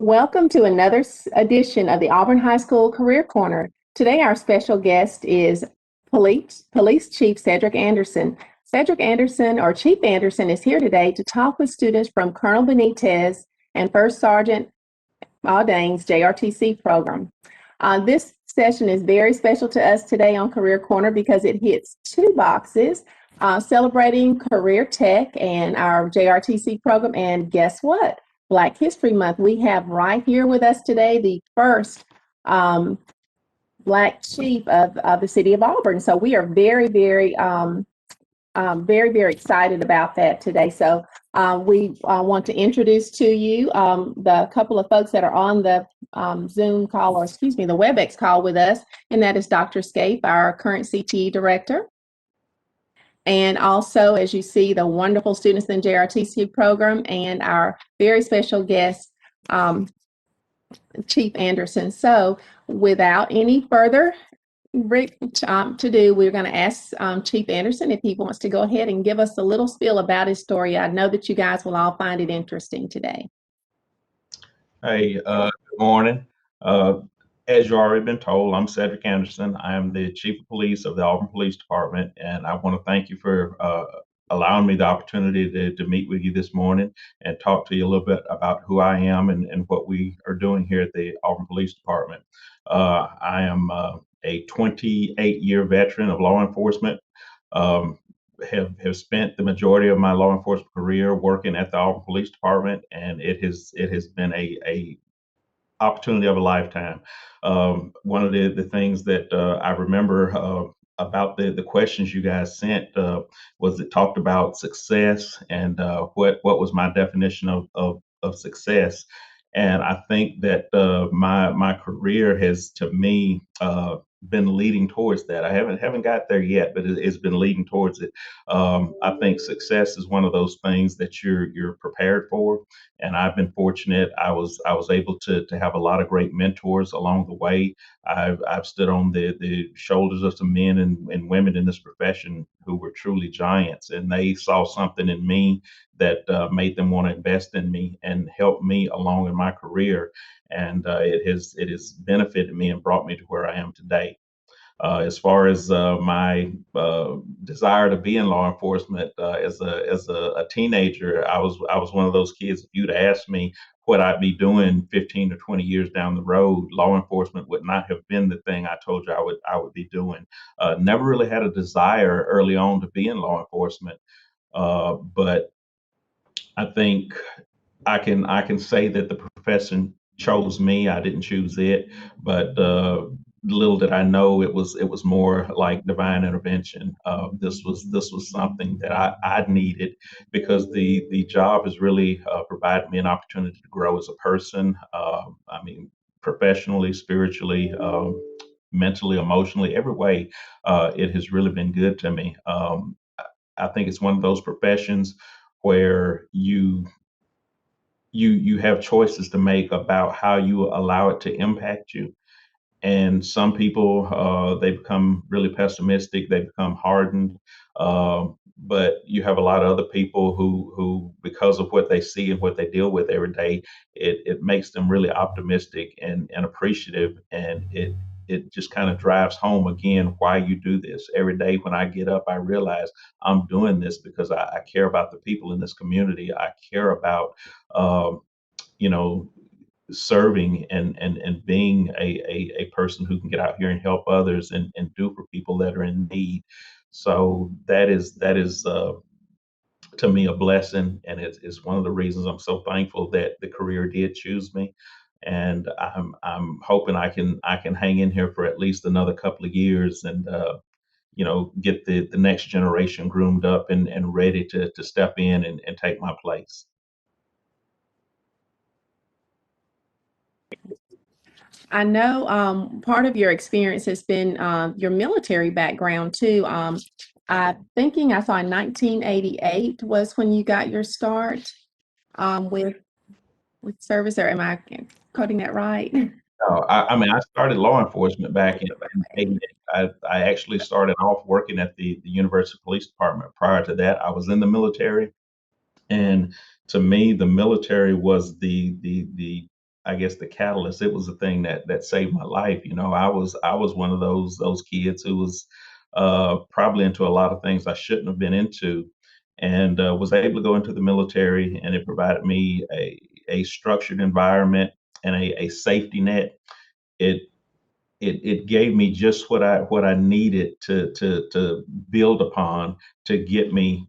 Welcome to another edition of the Auburn High School Career Corner. Today, our special guest is Police Chief Cedric Anderson. Cedric Anderson, or Chief Anderson, is here today to talk with students from Colonel Benitez and First Sergeant Audain's JRTC program. This session is very special to us today on Career Corner because it hits two boxes, celebrating career tech and our JRTC program. And guess what? Black History Month. We have right here with us today the first Black chief of the city of Auburn. So we are very, very excited about that today. So we want to introduce to you the couple of folks that are on the Zoom call, or excuse me, the WebEx call with us, and that is Dr. Scape, our current CTE director. And also, as you see, the wonderful students in the JRTC program and our very special guest, Chief Anderson. So without any further to do, we're going to ask Chief Anderson if he wants to go ahead and give us a little spiel about his story. I know that you guys will all find it interesting today. Hey, good morning. As you already been told, I'm Cedric Anderson. I am the Chief of Police of the Auburn Police Department, and I want to thank you for allowing me the opportunity to meet with you this morning and talk to you a little bit about who I am and what we are doing here at the Auburn Police Department. I am a 28-year veteran of law enforcement. Have spent the majority of my law enforcement career working at the Auburn Police Department, and it has been a opportunity of a lifetime. One of the things that I remember about the questions you guys sent was it talked about success and what was my definition of success. And I think that my career has, to me, been leading towards that. I haven't got there yet, but it's been leading towards it. I think success is one of those things that you're prepared for, and I've been fortunate. I was able to have a lot of great mentors along the way. I've stood on the shoulders of some men and women in this profession who were truly giants, and they saw something in me that made them want to invest in me and help me along in my career. And it has benefited me and brought me to where I am today. As far as my desire to be in law enforcement, as a teenager, I was one of those kids. If you'd asked me what I'd be doing 15 or 20 years down the road, law enforcement would not have been the thing I told you I would be doing. Never really had a desire early on to be in law enforcement, but I think I can say that the profession chose me. I didn't choose it, but little did I know it was more like divine intervention. This was something that I needed because the job has really provided me an opportunity to grow as a person. I mean, professionally, spiritually, mentally, emotionally, every way. It has really been good to me. I think it's one of those professions where you have choices to make about how you allow it to impact you. And some people, they become really pessimistic, they become hardened. But you have a lot of other people who, because of what they see and what they deal with every day, it makes them really optimistic and appreciative. And it just kind of drives home again why you do this. Every day when I get up, I realize I'm doing this because I care about the people in this community. I care about, you know, serving and being a person who can get out here and help others and do for people that are in need. So that is to me a blessing, and it's one of the reasons I'm so thankful that the career did choose me. And I'm hoping I can hang in here for at least another couple of years and get the next generation groomed up and ready to step in and take my place. I know part of your experience has been your military background too. I'm thinking I saw in 1988 was when you got your start with service, or am I quoting that right? No, I mean, I started law enforcement back in 88. I actually started off working at the University Police Department. Prior to that, I was in the military, and to me, the military was the I guess the catalyst. It was the thing that saved my life. I was one of those kids who was probably into a lot of things I shouldn't have been into, and was able to go into the military, and it provided me a structured environment and a safety net. It it gave me just what I needed to build upon to get me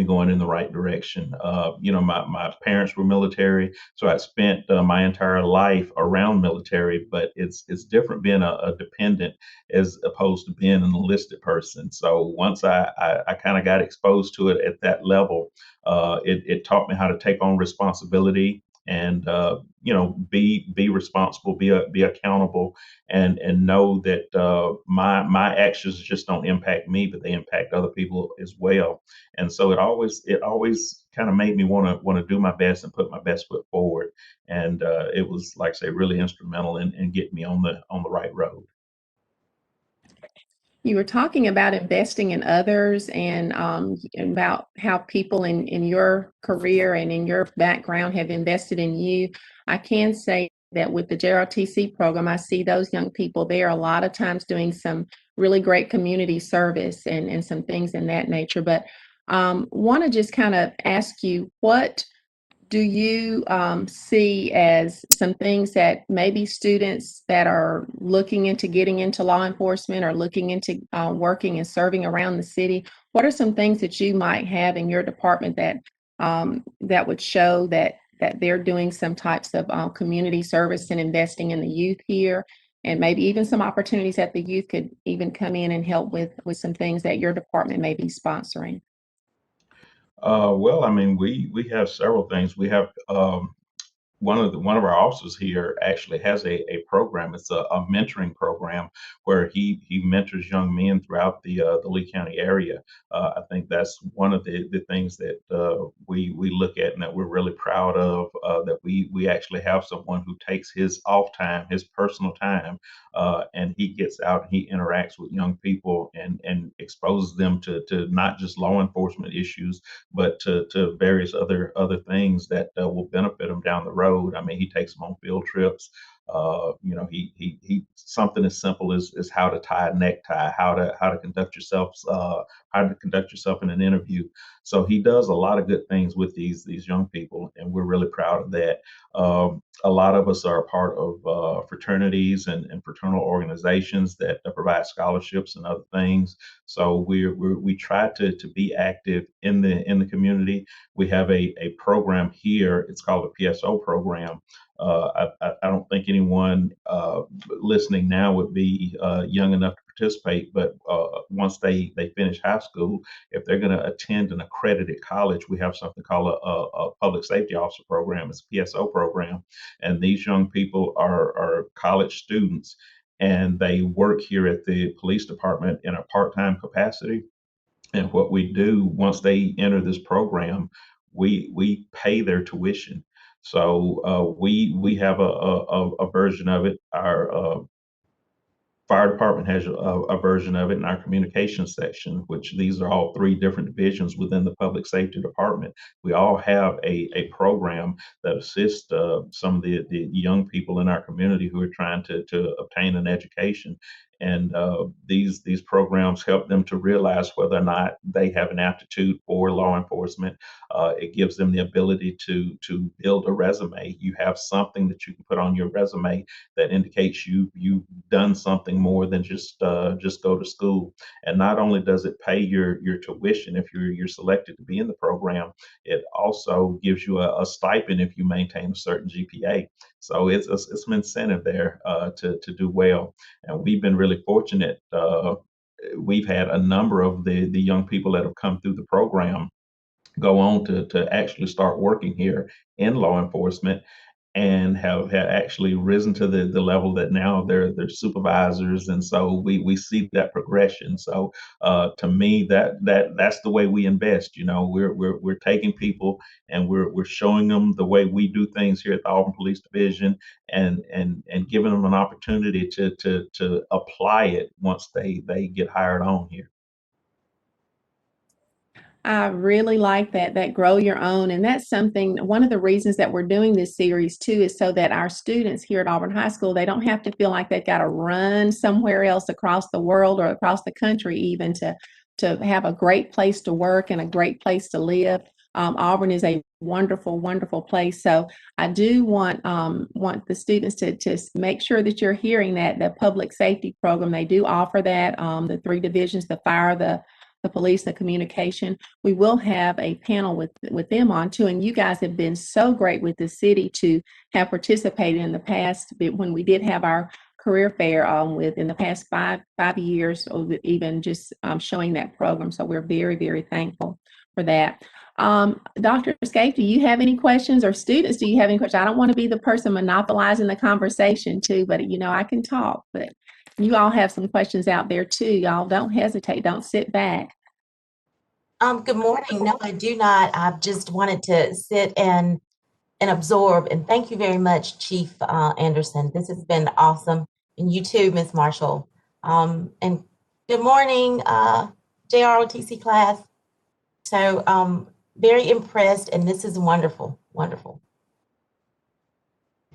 going in the right direction. My parents were military, so I spent my entire life around military. But it's different being a dependent as opposed to being an enlisted person. So once I kind of got exposed to it at that level, it taught me how to take on responsibility and be responsible, be accountable, and know that my actions just don't impact me, but they impact other people as well. And so it always kind of made me want to do my best and put my best foot forward. And it was, like I say, really instrumental in getting me on the right road. You were talking about investing in others and about how people in your career and in your background have invested in you. I can say that with the JRTC program, I see those young people there a lot of times doing some really great community service and some things in that nature. But want to just kind of ask you, what do you see as some things that maybe students that are looking into getting into law enforcement or looking into working and serving around the city? What are some things that you might have in your department that would show that they're doing some types of community service and investing in the youth here, and maybe even some opportunities that the youth could even come in and help with some things that your department may be sponsoring? Well, I mean, we have several things. We have one of our officers here actually has a program. It's a mentoring program where he mentors young men throughout the Lee County area. I think that's one of the things that we look at and that we're really proud of. That we actually have someone who takes his off time, his personal time, and he gets out and he interacts with young people and exposes them to not just law enforcement issues, but to various other things that will benefit them down the road. I mean, he takes them on field trips. He something as simple as how to tie a necktie, how to conduct yourself, how to conduct yourself in an interview. So he does a lot of good things with these young people, and we're really proud of that. A lot of us are a part of fraternities and fraternal organizations that provide scholarships and other things. So we try to be active in the community. We have a program here. It's called the PSO program. I don't think anyone listening now would be young enough to participate, but once they finish high school, if they're going to attend an accredited college, we have something called a public safety officer program. It's a PSO program, and these young people are college students, and they work here at the police department in a part-time capacity. And what we do once they enter this program, we pay their tuition. So we have a version of it. Our fire department has a version of it in our communications section, which these are all three different divisions within the public safety department. We all have a program that assists some of the young people in our community who are trying to obtain an education. And these programs help them to realize whether or not they have an aptitude for law enforcement. It gives them the ability to build a resume. You have something that you can put on your resume that indicates you've done something more than just go to school. And not only does it pay your tuition if you're selected to be in the program, it also gives you a stipend if you maintain a certain GPA. So it's some incentive there to do well. And we've been really fortunate. We've had a number of the young people that have come through the program go on to actually start working here in law enforcement and have actually risen to the level that now they're supervisors. And so we see that progression. So to me, that's the way we invest. We're taking people and we're showing them the way we do things here at the Auburn Police Division, and giving them an opportunity to apply it once they get hired on here. I really like that grow your own. And that's something, one of the reasons that we're doing this series too, is so that our students here at Auburn High School, they don't have to feel like they've got to run somewhere else across the world or across the country even to have a great place to work and a great place to live. Auburn is a wonderful, wonderful place. So I do want the students to make sure that you're hearing that the public safety program, they do offer that, the three divisions, the fire, the police, the communication. We will have a panel with them on too. And you guys have been so great with the city to have participated in the past when we did have our career fair in the past five years, or even just showing that program. So we're very, very thankful for that. Dr. Scape, do you have any questions, or students, do you have any questions? I don't want to be the person monopolizing the conversation too, but I can talk, but you all have some questions out there too. Y'all don't hesitate, don't sit back. Good morning. No, I do not. I've just wanted to sit and absorb. And thank you very much, Chief Anderson. This has been awesome. And you too, Ms. Marshall. And good morning, JROTC class. So very impressed, and this is wonderful, wonderful.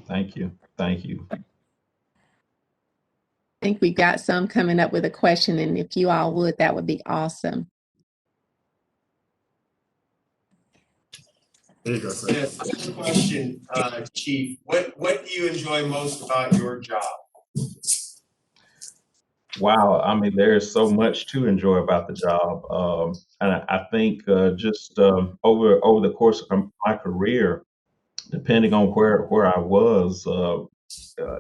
Thank you. Thank you. I think we got some coming up with a question, and if you all would, that would be awesome. There you go, sir. Yes, I have a question, Chief. What do you enjoy most about your job? Wow, I mean, there's so much to enjoy about the job, and I think just over the course of my career, depending on where I was,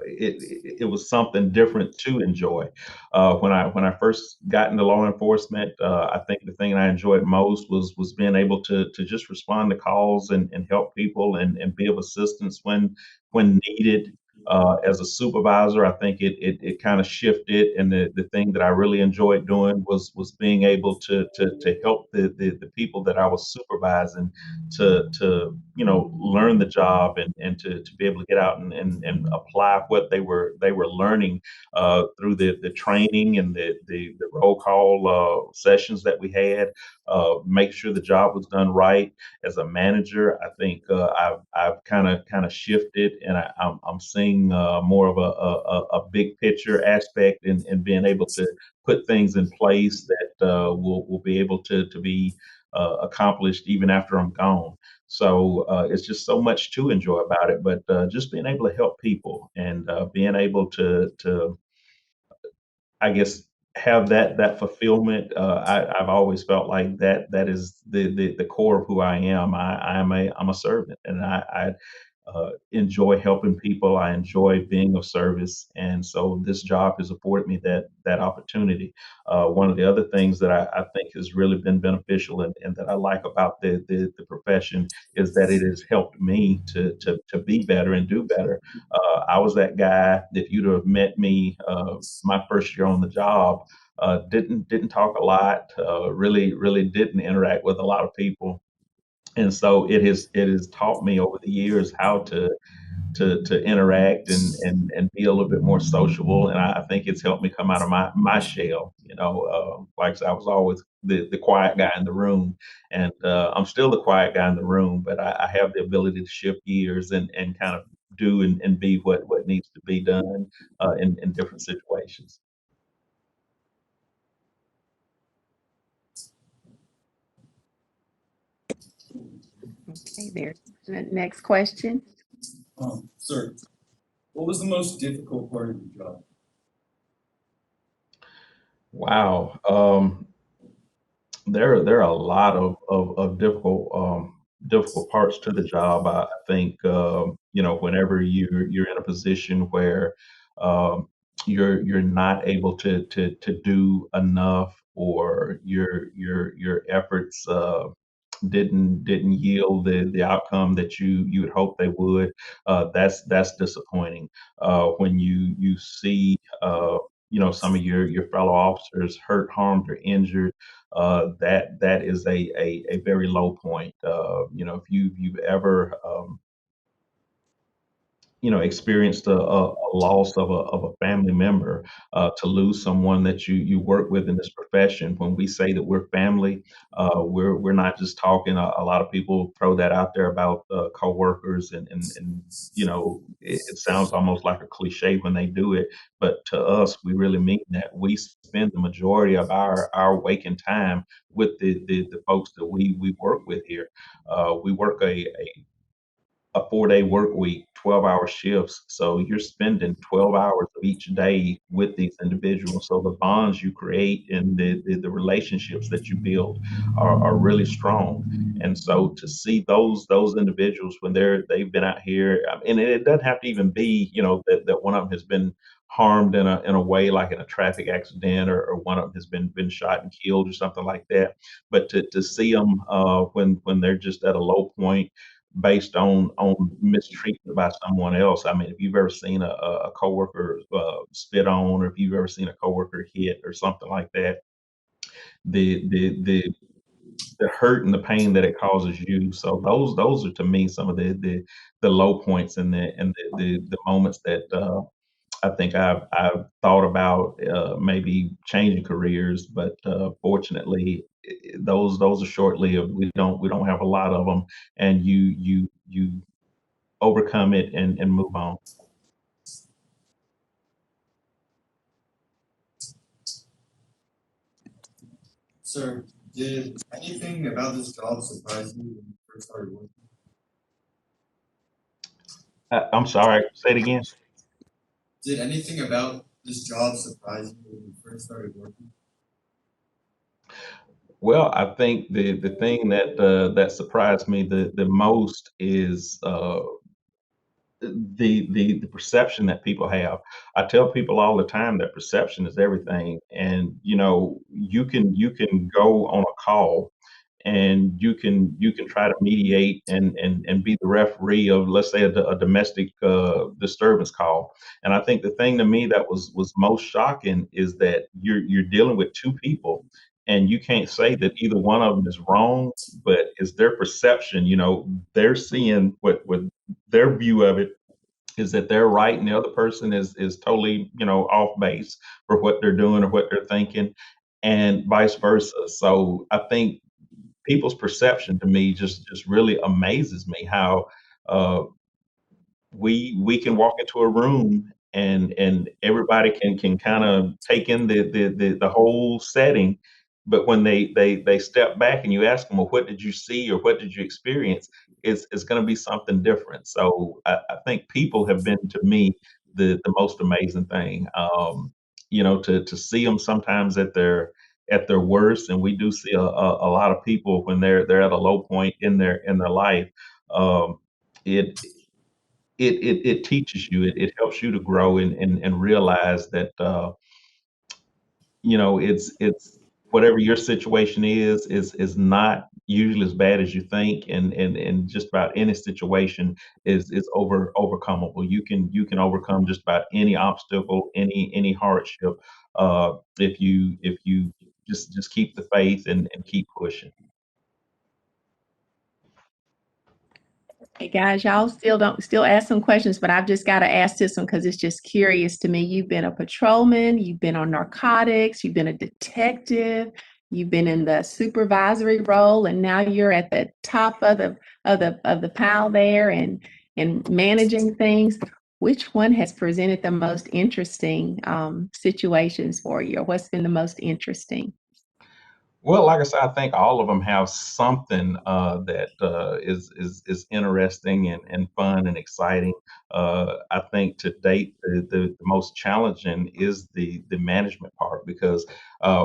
it was something different to enjoy. When I first got into law enforcement, I think the thing I enjoyed most was being able to just respond to calls and help people and be of assistance when needed. As a supervisor, I think it kind of shifted, and the thing that I really enjoyed doing was being able to help the people that I was supervising to learn the job and to be able to get out and apply what they were learning through the training and the roll call sessions that we had. Make sure the job was done right. As a manager, I think I've kind of shifted, and I'm seeing more of a big picture aspect in being able to put things in place that will be able to be accomplished even after I'm gone. So it's just so much to enjoy about it, but just being able to help people and being able to I guess have that fulfillment. I've always felt like that is the core of who I am. I'm a servant, and I enjoy helping people. I enjoy being of service, and so this job has afforded me that opportunity. One of the other things that I think has really been beneficial and that I like about the profession is that it has helped me to be better and do better. I was that guy. If you'd have met me my first year on the job, didn't talk a lot. Really didn't interact with a lot of people, and so it has taught me over the years how to interact and be a little bit more sociable. And I think it's helped me come out of my shell. Like I said, I was always the quiet guy in the room, and I'm still the quiet guy in the room, but I have the ability to shift gears and kind of do and be what needs to be done in different situations. Okay, there's the next question. Sir, what was the most difficult part of your job? Wow. There are a lot of difficult parts to the job. I think whenever you're in a position where um, you're not able to do enough, or your efforts didn't yield the outcome that you would hope they would. That's disappointing. When you see some of your fellow officers hurt, harmed, or injured, that is a very low point. If you've ever experienced a loss of a family member, to lose someone that you work with in this profession. When we say that we're family, we're not just talking. A lot of people throw that out there about coworkers, and it sounds almost like a cliche when they do it, but to us, we really mean that. We spend the majority of our waking time with the folks that we work with here. We work a 4-day work week, 12-hour shifts. So you're spending 12 hours of each day with these individuals. So the bonds you create and the relationships that you build are really strong. And so to see those individuals when they've been out here, and it doesn't have to even be, that one of them has been harmed in a way like in a traffic accident, or one of them has been shot and killed or something like that. But to see them when they're just at a low point based on mistreatment by someone else. I mean, if you've ever seen a coworker spit on, or if you've ever seen a coworker hit or something like that, the hurt and the pain that it causes you. So those are to me some of the low points and the moments that I think I've thought about maybe changing careers, but fortunately, those are short lived. We don't have a lot of them, and you overcome it and move on. Sir, did anything about this job surprise you when you first started working? I'm sorry. Say it again. Did anything about this job surprise you when you first started working? Well, I think the thing that surprised me the most is the perception that people have. I tell people all the time that perception is everything, and you can go on a call and you can try to mediate and be the referee of, let's say, a domestic disturbance call. And I think the thing to me that was most shocking is that you're dealing with two people, and you can't say that either one of them is wrong, but it's their perception. They're seeing what their view of it is, that they're right and the other person is totally off base for what they're doing or what they're thinking, and vice versa. So I think people's perception to me just really amazes me, how uh, we can walk into a room and everybody can kind of take in the whole setting, but when they step back and you ask them, well, what did you see or what did you experience, it's going to be something different. So I think people have been, to me, the most amazing thing. To see them sometimes at their worst, and we do see a lot of people when they're at a low point in their life. um, it it teaches you, it helps you to grow and realize that it's whatever your situation is not usually as bad as you think, and just about any situation is overcomable. You can overcome just about any obstacle, any hardship, if you just keep the faith and keep pushing. Hey guys, y'all still ask some questions, but I've just got to ask this one because it's just curious to me. You've been a patrolman, you've been on narcotics, you've been a detective, you've been in the supervisory role, and now you're at the top of the pile there and managing things. Which one has presented the most interesting situations for you, or what's been the most interesting? Well, like I said, I think all of them have something that is interesting and fun and exciting. I think to date, the most challenging is the management part, because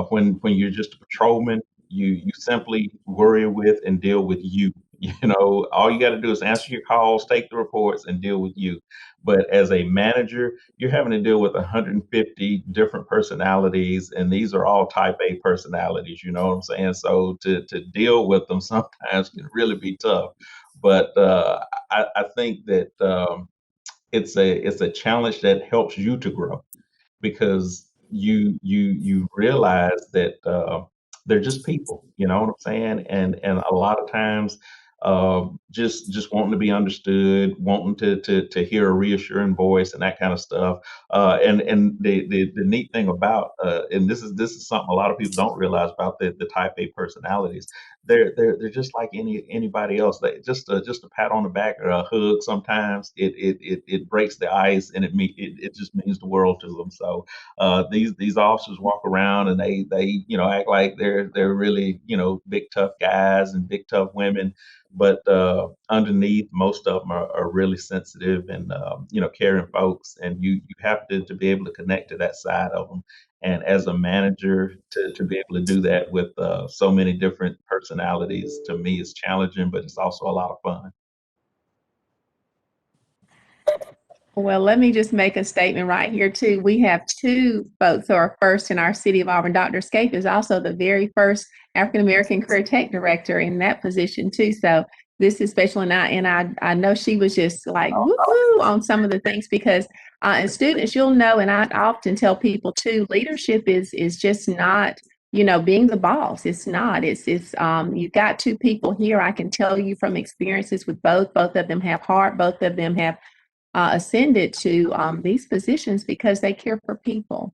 when you're just a patrolman, you simply worry with and deal with you. All you got to do is answer your calls, take the reports, and deal with you. But as a manager, you're having to deal with 150 different personalities, and these are all type A personalities, you know what I'm saying? So to deal with them sometimes can really be tough. But I think that it's a challenge that helps you to grow, because you realize that they're just people, you know what I'm saying? And a lot of times just wanting to be understood, wanting to hear a reassuring voice and that kind of stuff. And the neat thing about and this is something a lot of people don't realize about the type A personalities. They're just like anybody else. They just a pat on the back or a hug sometimes it breaks the ice, and it just means the world to them. So these officers walk around and they act like they're really big tough guys and big tough women, but underneath, most of them are really sensitive and caring folks, and you have to be able to connect to that side of them. And as a manager, to be able to do that with so many different personalities, to me is challenging, but it's also a lot of fun. Well, let me just make a statement right here too. We have two folks who are first in our city of Auburn. Dr. Scape is also the very first African American career tech director in that position too. So this is special, and I know she was just like woo-hoo on some of the things because and students, you'll know, and I often tell people too, leadership is just not being the boss. It's not. It's you've got two people here. I can tell you from experiences with both. Both of them have heart. Both of them have ascended to these positions because they care for people.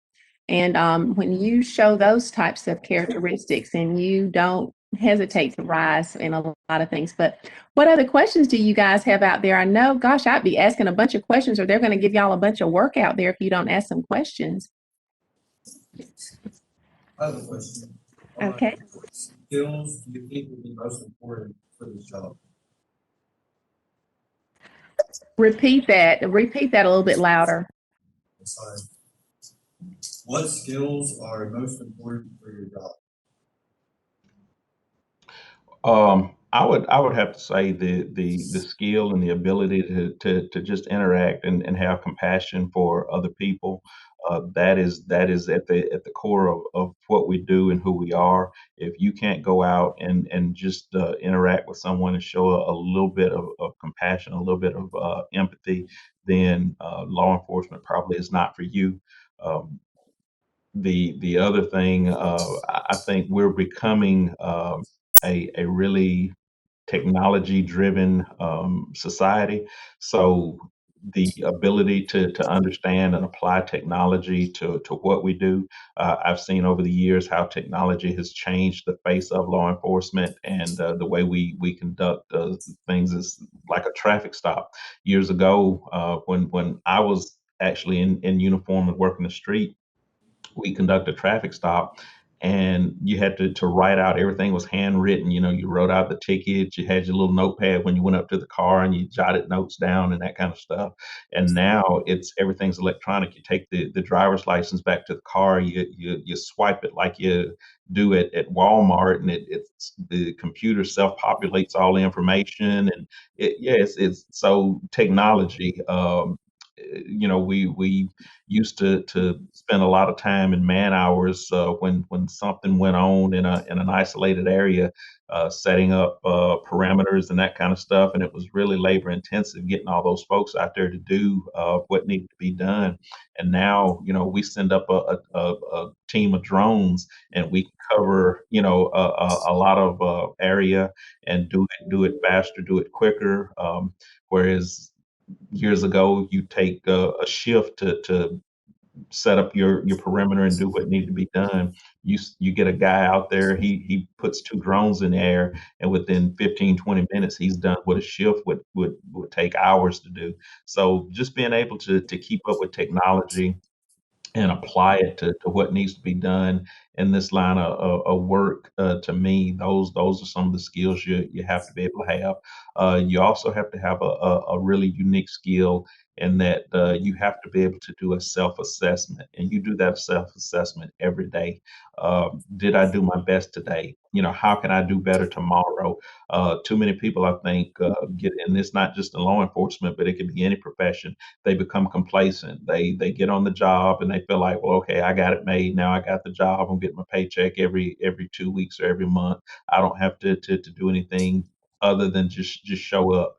And when you show those types of characteristics and you don't hesitate to rise in a lot of things. But what other questions do you guys have out there? I know, gosh, I'd be asking a bunch of questions, or they're going to give y'all a bunch of work out there if you don't ask some questions. I have a question. Okay. What skills do you think would be most important for this job? Repeat that a little bit louder. Sorry. What skills are most important for your job? I would have to say the skill and the ability to just interact and have compassion for other people. That is at the core of what we do and who we are. If you can't go out and just interact with someone and show a little bit of compassion, a little bit of empathy, then law enforcement probably is not for you. Um, the other thing, I think we're becoming a really technology driven society. So the ability to understand and apply technology to what we do. I've seen over the years how technology has changed the face of law enforcement and the way we conduct things is like a traffic stop. Years ago, when I was actually in uniform and working the street, we conduct a traffic stop, and you had to write out, everything was handwritten. You wrote out the ticket, you had your little notepad when you went up to the car, and you jotted notes down and that kind of stuff. And now everything's electronic. You take the driver's license back to the car, you swipe it like you do at Walmart, and it's the computer self-populates all the information. And it's so technology. We used to spend a lot of time in man hours when something went on in an isolated area, setting up parameters and that kind of stuff, and it was really labor intensive getting all those folks out there to do what needed to be done. And now, we send up a team of drones, and we cover a lot of area and do it faster, do it quicker. Whereas years ago, you take a shift to set up your perimeter and do what needed to be done. You get a guy out there, he puts two drones in the air, and within 15-20 minutes, he's done what a shift would take hours to do. So just being able to keep up with technology and apply it to what needs to be done in this line of work. To me, those are some of the skills you have to be able to have. You also have to have a really unique skill in that you have to be able to do a self-assessment, and you do that self-assessment every day. Did I do my best today? How can I do better tomorrow? Too many people, I think, and it's not just in law enforcement, but it could be any profession. They become complacent. They get on the job and they feel like, well, okay, I got it made. Now I got the job. I'm getting my paycheck every 2 weeks or every month. I don't have to do anything other than just show up.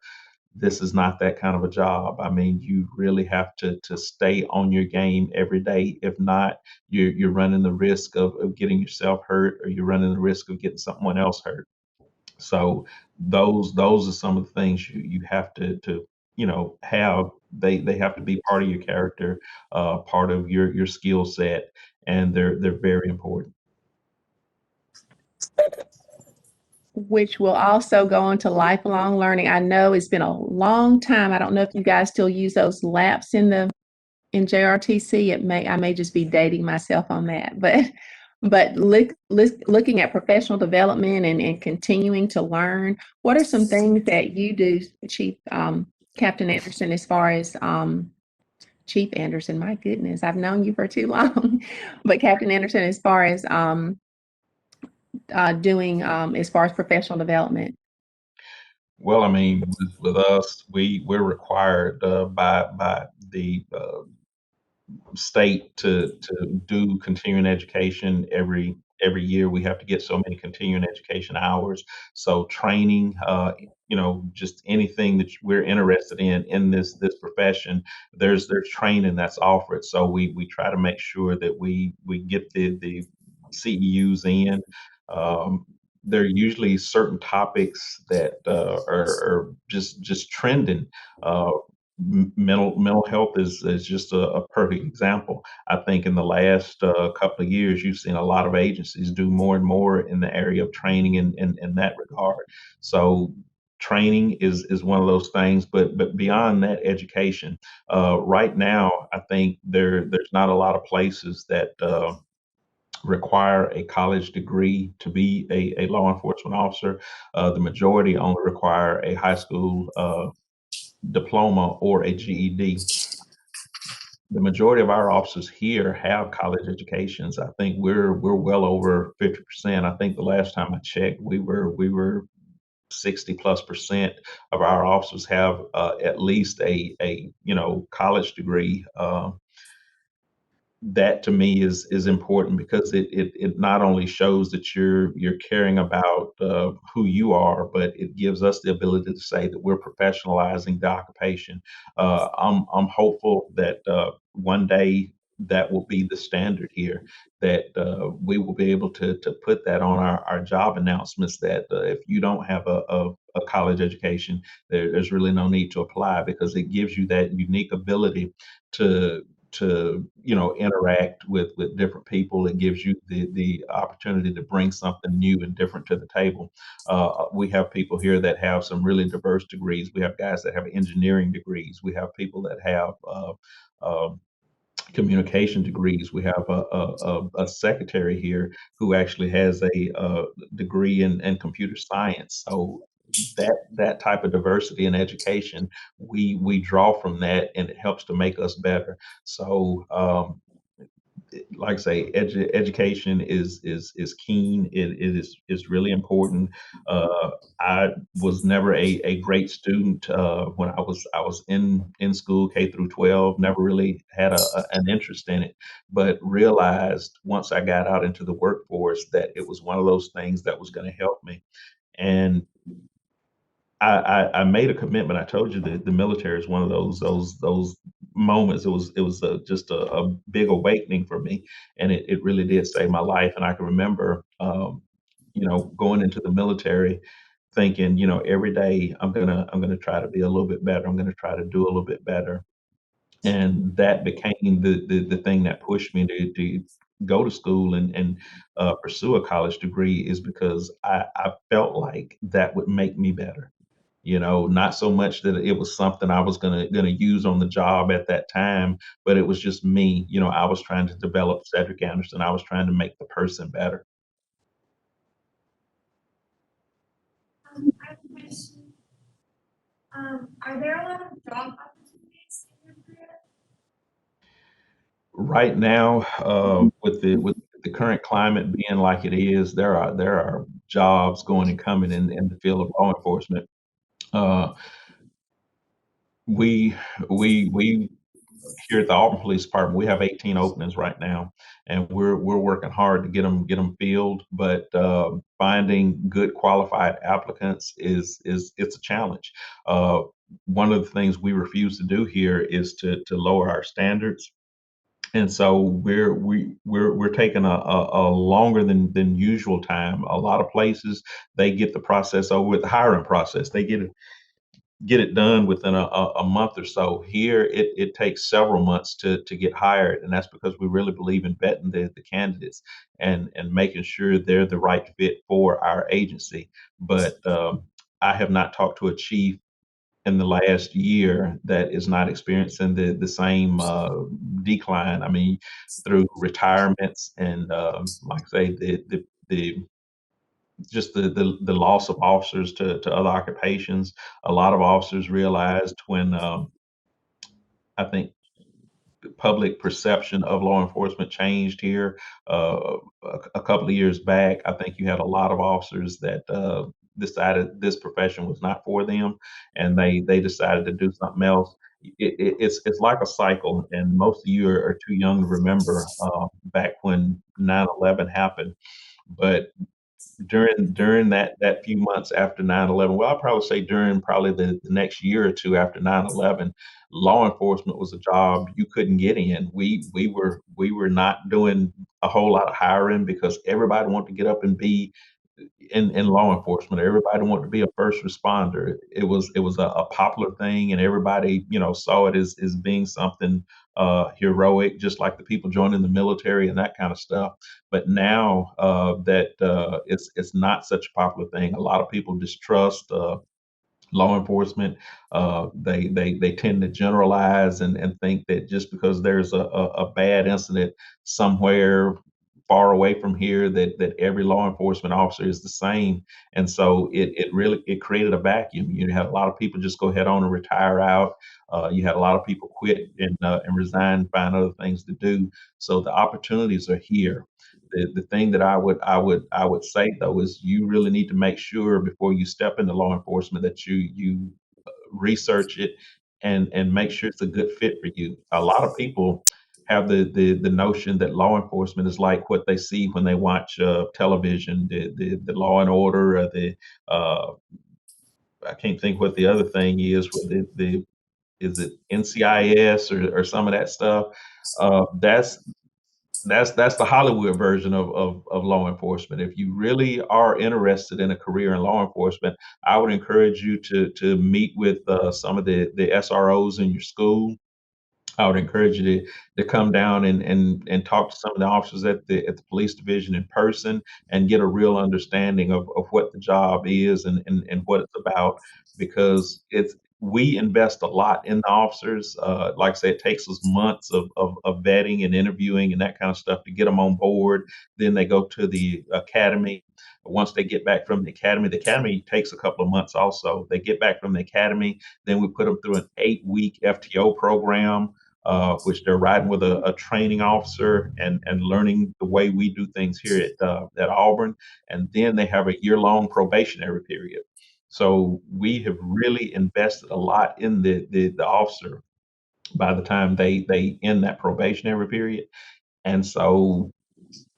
This is not that kind of a job. I mean, you really have to stay on your game every day. If not, you're running the risk of getting yourself hurt, or you're running the risk of getting someone else hurt. So those are some of the things you have to have. They have to be part of your character, part of your skill set, and they're very important. Which will also go into lifelong learning. I know it's been a long time. I don't know if you guys still use those laps in JRTC. I may just be dating myself on that, but looking at professional development and continuing to learn, what are some things that you do, Chief Captain Anderson, as far as Chief Anderson? My goodness, I've known you for too long, but Captain Anderson, as far as doing as far as professional development? Well, I mean, with us, we're required by the state to do continuing education every year. We have to get so many continuing education hours. So training, just anything that we're interested in this profession, there's training that's offered. So we try to make sure that we get the CEUs in. Um, there are usually certain topics that are just trending. Mental health is just a perfect example. I think in the last couple of years, you've seen a lot of agencies do more and more in the area of training in that regard. So training is one of those things, but beyond that, education. Right now, I think there's not a lot of places that require a college degree to be a law enforcement officer. The majority only require a high school diploma or a GED. The majority of our officers here have college educations. I think we're well over 50%. I think the last time I checked, we were 60+% of our officers have at least a college degree. That to me is important because it not only shows that you're caring about who you are, but it gives us the ability to say that we're professionalizing the occupation. I'm hopeful that one day that will be the standard here, that we will be able to put that on our job announcements, that if you don't have a college education, there's really no need to apply, because it gives you that unique ability to interact with different people. It gives you the opportunity to bring something new and different to the table. We have people here that have some really diverse degrees. We have guys that have engineering degrees. We have people that have uh, communication degrees. We have a secretary here who actually has a degree in computer science. So that type of diversity in education, we draw from that, and it helps to make us better. So like I say, education is keen. It is really important. I was never a great student when I was in school, K through 12. Never really had an interest in it, but realized once I got out into the workforce that it was one of those things that was going to help me. And I made a commitment. I told you that the military is one of those moments. It was just a big awakening for me, and it really did save my life. And I can remember, going into the military, thinking, every day I'm gonna try to be a little bit better. I'm gonna try to do a little bit better, and that became the thing that pushed me to go to school and pursue a college degree, is because I felt like that would make me better. Not so much that it was something I was gonna use on the job at that time, but it was just me. I was trying to develop Cedric Anderson. I was trying to make the person better. I have a question. Are there a lot of job opportunities in your career? Right now, with the current climate being like it is, there are jobs going and coming in the field of law enforcement. Uh, we we here at the Auburn Police Department, we have 18 openings right now, and we're working hard to get them filled. But finding good qualified applicants is it's a challenge. One of the things we refuse to do here is to lower our standards. And so we're taking a longer than usual time. A lot of places they get the process over with the hiring process. They get it done within a month or so. Here, it takes several months to get hired, and that's because we really believe in vetting the candidates and making sure they're the right fit for our agency. But I have not talked to a chief in the last year that is not experiencing the same decline. I mean, through retirements and like I say, the just the loss of officers to other occupations. A lot of officers realized when I think the public perception of law enforcement changed here a couple of years back. I think you had a lot of officers that decided this profession was not for them, and they decided to do something else. It's like a cycle, and most of you are too young to remember back when 9/11 happened. But during that few months after 9/11, well, I'll probably say during probably the next year or two after 9/11, law enforcement was a job you couldn't get in. We were not doing a whole lot of hiring because everybody wanted to get up and be in law enforcement. Everybody wanted to be a first responder. It was a popular thing, and everybody saw it as being something heroic, just like the people joining the military and that kind of stuff. But now that it's not such a popular thing, a lot of people distrust law enforcement. They tend to generalize and think that just because there's a bad incident somewhere far away from here that every law enforcement officer is the same. And so it really it created a vacuum. You had a lot of people just go head on and retire out. You had a lot of people quit and resign, find other things to do. So the opportunities are here. The thing that I would say though is you really need to make sure before you step into law enforcement that you research it and make sure it's a good fit for you. A lot of people have the notion that law enforcement is like what they see when they watch television, the Law and Order, or the I can't think what the other thing is. With the is it NCIS or some of that stuff? That's the Hollywood version of law enforcement. If you really are interested in a career in law enforcement, I would encourage you to meet with some of the SROs in your school. I would encourage you to come down and talk to some of the officers at the police division in person and get a real understanding of what the job is and what it's about, because it's we invest a lot in the officers. Like I said, it takes us months of vetting and interviewing and that kind of stuff to get them on board. Then they go to the academy. Once they get back from the academy takes a couple of months also. They get back from the academy, then we put them through an 8-week FTO program, which they're riding with a training officer and learning the way we do things here at Auburn. And then they have a year-long probationary period. So we have really invested a lot in the officer by the time they end that probationary period. And so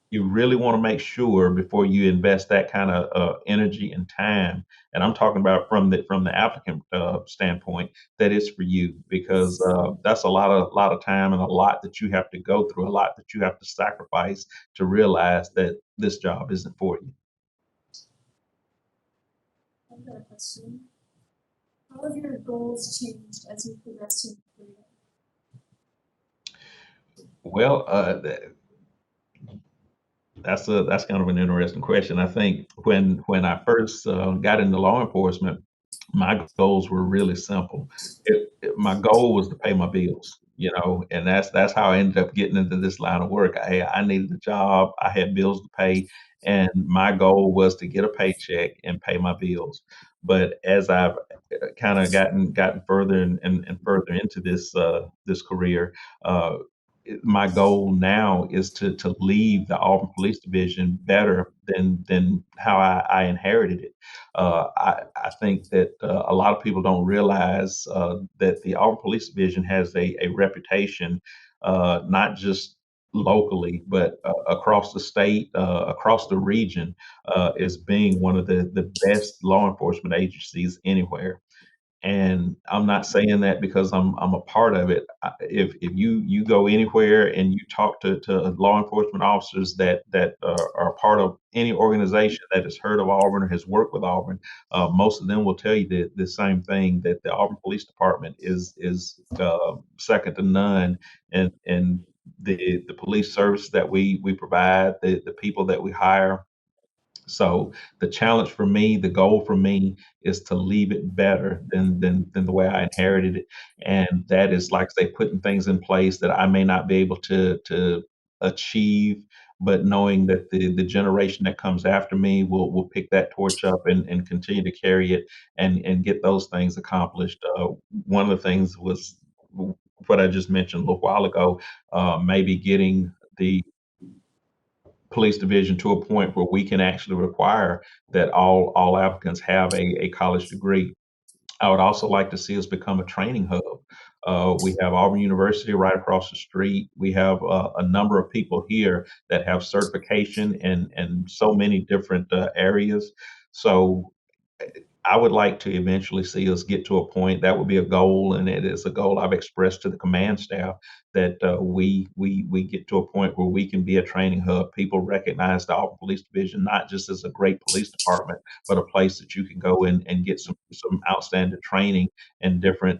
you really want to make sure before you invest that kind of energy and time, and I'm talking about from the applicant standpoint, that it's for you, because that's a lot of time and a lot that you have to go through, a lot that you have to sacrifice to realize that this job isn't for you. I've got a question. How have your goals changed as you progressed in your career? Well, that's kind of an interesting question. I think when I first got into law enforcement, my goals were really simple. My goal was to pay my bills, and that's how I ended up getting into this line of work. I needed a job, I had bills to pay, and my goal was to get a paycheck and pay my bills. But as I've kind of gotten further and further into this career, uh, my goal now is to leave the Auburn Police Division better than how I inherited it. I think that a lot of people don't realize that the Auburn Police Division has a reputation, not just locally, but across the state, across the region, as being one of the best law enforcement agencies anywhere. And I'm not saying that because I'm a part of it. If you go anywhere and you talk to law enforcement officers that are part of any organization that has heard of Auburn or has worked with Auburn, most of them will tell you the same thing, that the Auburn Police Department is second to none, and the police service that we provide, the people that we hire. So the challenge for me, the goal for me, is to leave it better than the way I inherited it, and that is, like I say, putting things in place that I may not be able to achieve, but knowing that the generation that comes after me will pick that torch up and continue to carry it and get those things accomplished. One of the things was what I just mentioned a little while ago, maybe getting the police division to a point where we can actually require that all applicants have a college degree. I would also like to see us become a training hub. We have Auburn University right across the street. We have a number of people here that have certification in so many different areas. So I would like to eventually see us get to a point that would be a goal, and it is a goal I've expressed to the command staff, that we get to a point where we can be a training hub. People recognize the Auburn Police Division not just as a great police department, but a place that you can go and get some outstanding training in different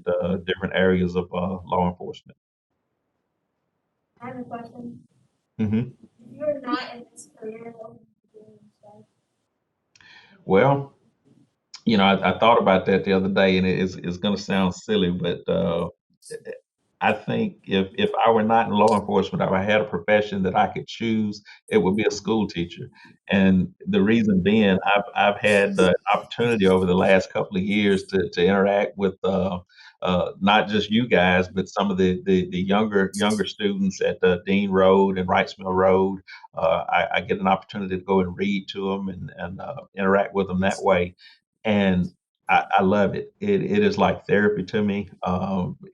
areas of law enforcement. I have a question. hmm If you're not in this career, what would you do instead? Well, I thought about that the other day, and it's going to sound silly, but I think if I were not in law enforcement, if I had a profession that I could choose, it would be a school teacher. And the reason being, I've had the opportunity over the last couple of years to interact with not just you guys, but some of the younger students at Dean Road and Wrights Mill Road. I get an opportunity to go and read to them and interact with them that way. And I love it. It is like therapy to me.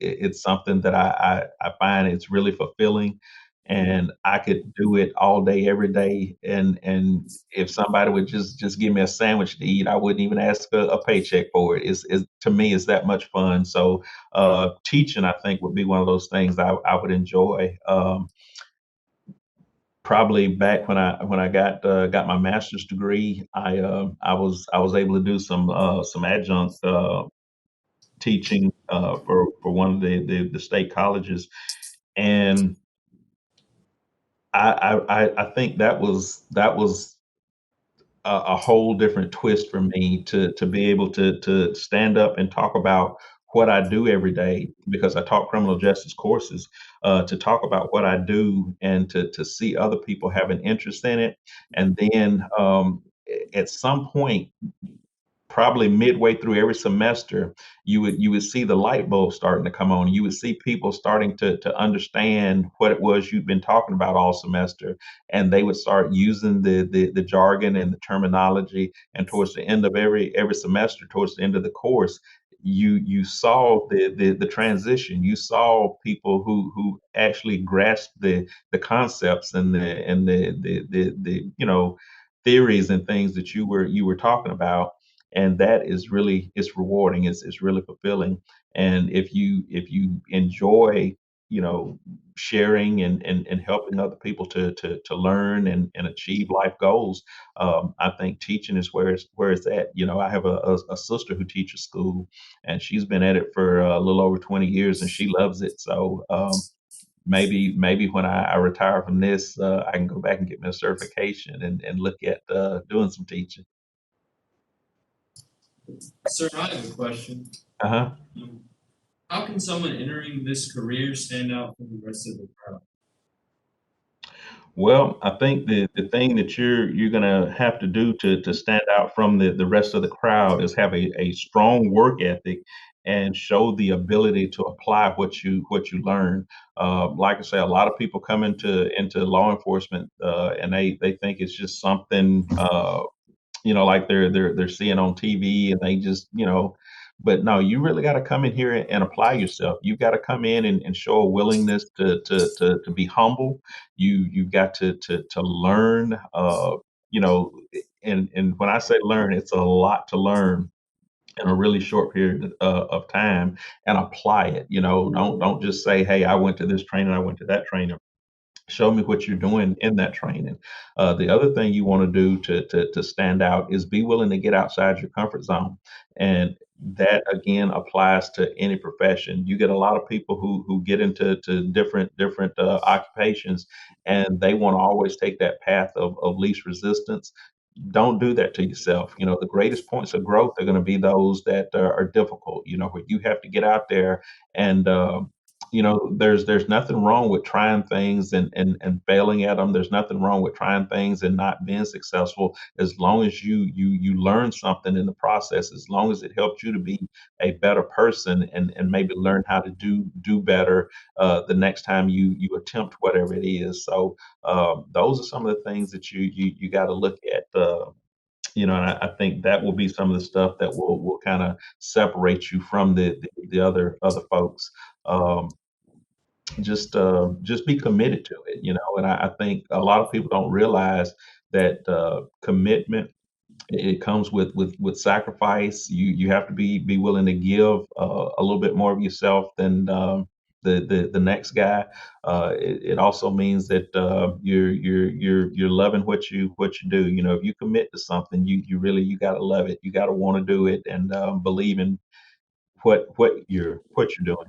It's something that I find it's really fulfilling, and I could do it all day, every day. And if somebody would just give me a sandwich to eat, I wouldn't even ask a paycheck for it. It's to me, it's that much fun. So teaching, I think, would be one of those things I would enjoy. Probably back when I got my master's degree, I was able to do some adjunct teaching for one of the state colleges, and I think that was a whole different twist for me to be able to stand up and talk about what I do every day, because I taught criminal justice courses, to talk about what I do and to see other people have an interest in it, and then at some point, probably midway through every semester, you would see the light bulb starting to come on. You would see people starting to understand what it was you've been talking about all semester, and they would start using the jargon and the terminology. And towards the end of every semester, towards the end of the course, you saw the transition. You saw people who actually grasped the concepts and the theories and things that you were talking about, and that is really, it's rewarding, it's really fulfilling. And if you enjoy, you know sharing and helping other people to learn and achieve life goals, I think teaching is where it's at. I have a sister who teaches school, and she's been at it for a little over 20 years, and she loves it. So maybe when I retire from this, I can go back and get my certification and look at doing some teaching. Sir, I have a question. Uh-huh. How can someone entering this career stand out from the rest of the crowd? Well, I think the thing that you're gonna have to do to stand out from the rest of the crowd is have a strong work ethic and show the ability to apply what you learn. Like I say, a lot of people come into law enforcement, and they think it's just something, like they're seeing on TV, and they just, but no, you really got to come in here and apply yourself. You've got to come in and show a willingness to be humble. You've got to learn, you know, and when I say learn, it's a lot to learn. in a really short period of time and apply it. Don't just say, hey, I went to this training, I went to that training. Show me what you're doing in that training. The other thing you want to do to stand out is be willing to get outside your comfort zone. And that again applies to any profession. You get a lot of people who get into different occupations, and they want to always take that path of least resistance. Don't do that to yourself. The greatest points of growth are going to be those that are difficult, where you have to get out there and there's nothing wrong with trying things and failing at them. There's nothing wrong with trying things and not being successful, as long as you learn something in the process, as long as it helps you to be a better person and maybe learn how to do better the next time you attempt whatever it is. So those are some of the things that you got to look at. And I think that will be some of the stuff that will kind of separate you from the other folks. Um, just be committed to it, and I think a lot of people don't realize that commitment, it comes with sacrifice. You have to be willing to give a little bit more of yourself than the next guy. It also means that you're loving what you do. If you commit to something, you got to love it. You got to want to do it and believe in what you're doing.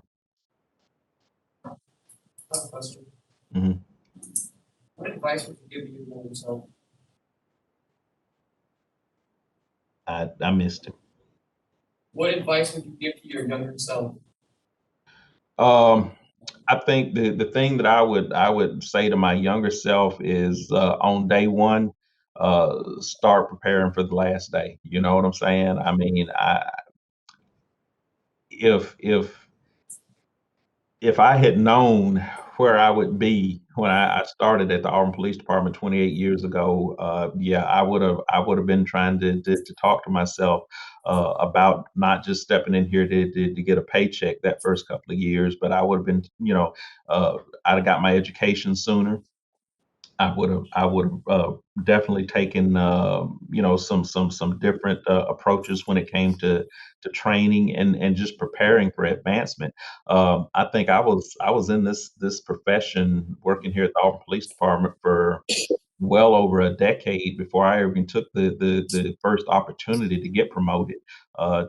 Question. Mhm. What advice would you give your younger self? I missed it. What advice would you give to your younger self? Um, I think the thing that I would say to my younger self is on day one, start preparing for the last day. You know what I'm saying? I mean, if I had known where I would be when I started at the Auburn Police Department 28 years ago, yeah, I would have been trying to talk to myself about not just stepping in here to get a paycheck that first couple of years, but I would have been, I'd have got my education sooner. I would have definitely taken some different approaches when it came to training and just preparing for advancement. I think I was in this profession working here at the Auburn Police Department for well over a decade before I even took the first opportunity to get promoted.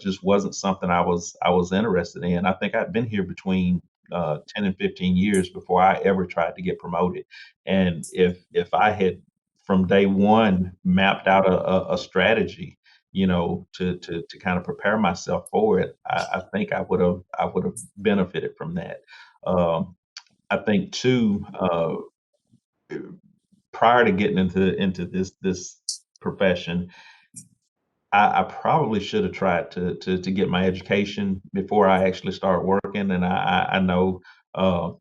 Just wasn't something I was interested in. I think I'd been here between 10 and 15 years before I ever tried to get promoted. And if I had from day one mapped out a strategy, to kind of prepare myself for it, I think I would have benefited from that. Um, I think too, prior to getting into this profession, I probably should have tried to get my education before I actually start working. And I know uh,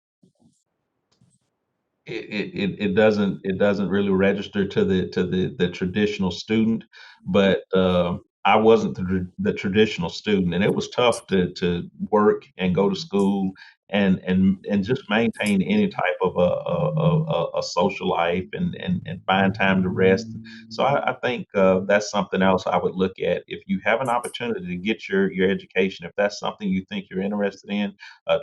it doesn't really register to the traditional student, but I wasn't the traditional student, and it was tough to work and go to school and just maintain any type of a social life and find time to rest. So I think that's something else I would look at. If you have an opportunity to get your education, if that's something you think you're interested in,